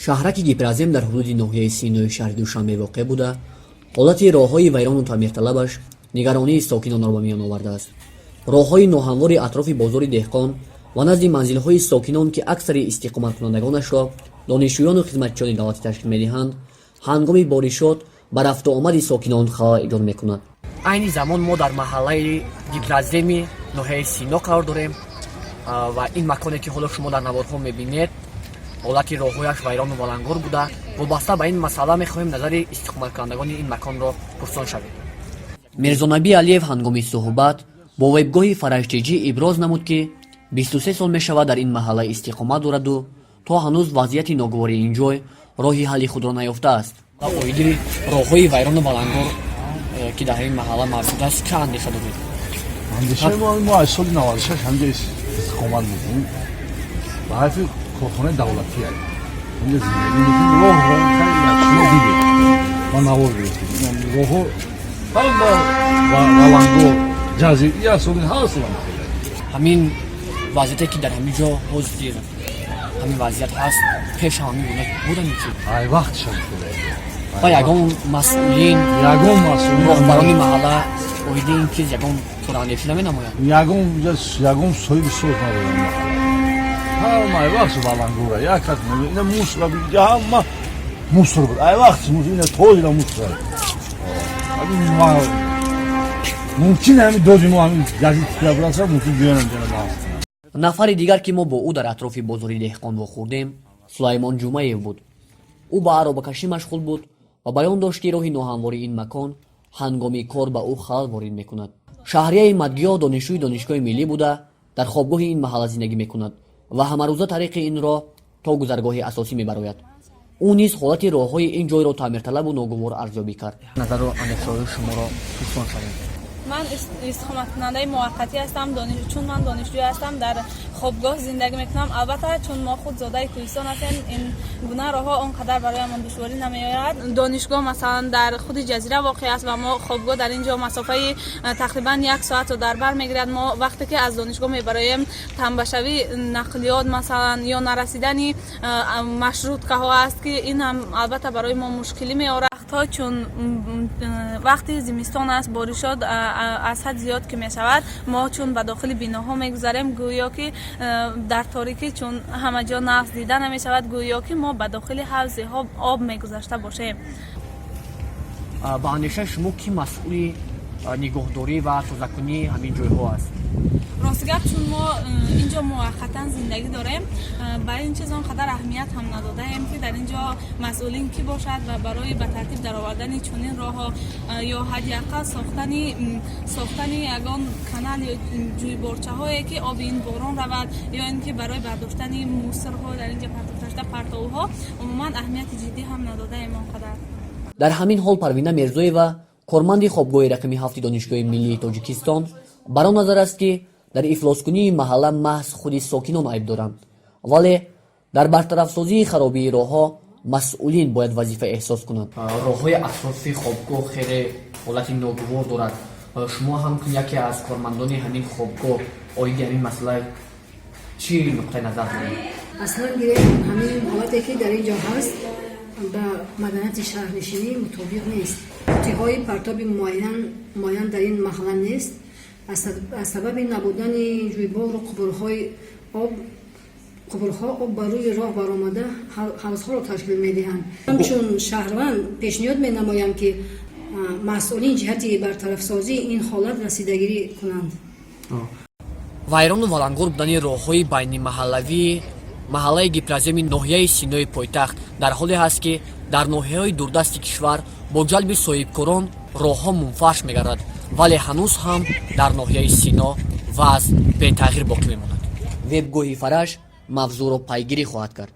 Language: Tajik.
шаҳраки гиперазем дар ҳудуди ноҳияи синои шаҳри душанбе воқеъ буда, ҳолати роҳҳои вайрону таъмирталабаш нигаронии сокинонро ба миён овардааст. роҳҳои ноҳамвори атрофи бозори деҳқон ва назди манзилҳои сокинон ки аксари истиқоматкунандагонашро донишҷӯёну хизматчиёни давлатӣ ташкил медиҳанд, ҳангоми боришот ба рафтуомади сокинон халал эҷод мекунад. айни замон мо дар маҳаллаи гипераземи ноҳияи сино қарор дорем ва ин маконе ки ҳоло шумо дар наворҳо мебинед, ҳолати роҳҳояш вайрону валангор буда, вобаста ба ин масъала мехоҳем назари истиқоматкунандагони ин маконро пурсон шавем. мирзонаби алиев ҳангоми суҳбат бо вебгоҳи фарашҷиҷӣ иброз намуд ки 23 сол мешавад дар ин маҳалла истиқомат дораду то ҳанӯз вазъияти ногувори ин ҷой роҳи ҳалли худро наёфтааст. оиди роҳҳои вайрону валангор ки дар ин маҳалла мавҷуд аст чӣ андеша доред? андешаи мо аз соли 96 ҳамҷо истиқомат мекунем ба ҳайфи корхонаи давлатӣ аст. ҳамҷо зиндагӣ мекунем. роҳ шумо дидед ва навор гирифтем. роҳҳо валангор ҷазир як соли ҳар сола мехелад. ҳамин вазъияте ки дар ҳамин ҷо ҳозир ҳамин вазъият ҳаст пеш ҳамин гуна будами ки ай вақтшон шуда ва ягон масъулин роҳбарони маҳалла оиди ин чиз ягон чораандешӣ наменамояд. ягон соҳиби соҳ надорем. ҳама ай вақт валангора як кас ина мусора биҷа ҳама мусор буд. ай вақт ина тоира мусора. мумкин ҳамин доди мо ҳамин газети киябраса мумкин биёнам ҷаноба ҳаст. нафари дигар ки мо бо ӯ дар атрофи бозори деҳқон вохӯрдем сулаймон ҷумаев буд. ӯ ба аробакашӣ машғул буд ва баён дошт ки роҳи ноҳамвори ин макон ҳангоми кор ба ӯ халал ворид мекунад. шаҳрияи мадгиёҳ донишҷӯи донишгоҳи миллӣ буда дар хобгоҳи ин маҳалла зиндагӣ мекунад ва ҳамарӯза тариқи ин роҳ то гузаргоҳи асосӣ мебарояд. ӯ низ ҳолати роҳҳои ин ҷойро таъмирталабу ногувор арзёбӣ кард. назару андешаҳои шуморо пурсон шавем. من استخدام کننده موقتی هستم چون من دانشجو هستم در خوابگاه زندگی میکنم. البته چون ما خود زاده کوهستان هستیم این گونه راهها اونقدر برایمان دشواری نمیآید. دانشگاه مثلا در خود جزیره واقع است و ما خوابگاه در اینجا مسافه تقریبا 1 ساعت رو در بر میگیرد. ما وقتی که از دانشگاه میبرایم تنبشوی نقلیات مثلا یا نرسیدنی مشروطه ها است که این هم البته برای ما مشکلی میآورد. تا چون وقتی زمستان است بارشات از حد زیاد که می شود ما چون به داخل بیناها میگذاریم گویا که در تاریکی چون همه جا نقص دیده نمی شود گویا که ما به داخل حوض ها آب میگذاشته باشیم. با اندیشه شما کی مسئولی نگهداری و تازه‌کنی همین جایها است؟ راستگاه چون ما اینجا موقتا زندگی داریم برای این چیز آنقدر اهمیت هم نداده ایم که در اینجا مسئولین کی باشد و برای به ترتیب در آوردن چنین راه یا حداقل ساختن یگان کانال یا جوی بارچه هایی که آب این باران رود یا اینکه برای برداشتن موسرها در اینجا پرتوها عموما اهمیت جدی هم نداده ایم آنقدر. در همین حال پروینه میرزویeva کارمندی خوابگاه رقمی 7 دانشگاه ملی تاجیکستان بر آن نظر است که در افلاسکنی محله محض خود ساکنان عیب دارند، ولی در برطرفسازی خرابی راهها مسئولین باید وظیفه احساس کنند. راههای اطراف خوابگاه خیلی حالت ناگوار دارد. شما هم یکی از کارمندان همین خوابگاه آیدی همین مسئله چی نقطه نظر دارید؟ اصلا گیریم همین حالتی که در اینجا هست با مدنیت شهرنشینی مطابق نیست. توتی‌های پرتاب معین در این محله نیست. از سبب نبودن جویبار و قبرها آب بر روی راه برآمده حوضها را تشکیل می‌دهند. چون شهروند پیشنهاد می‌نمایم که مسئولین جهت برطرف‌سازی این حالت رسیدگی کنند. вайрону валангор будани роҳҳои байнимаҳаллавии маҳаллаи гипераземи ноҳияи синои пойтахт дар ҳоле ҳаст ки дар ноҳияҳои дурдасти кишвар бо ҷалби соҳибкорон роҳҳо мунфаш мегардад, вале ҳанӯз ҳам дар ноҳияи сино вазъ бетағйир боқӣ мемонад. вебгоҳи фараш мавзӯъро пайгирӣ хоҳад кард.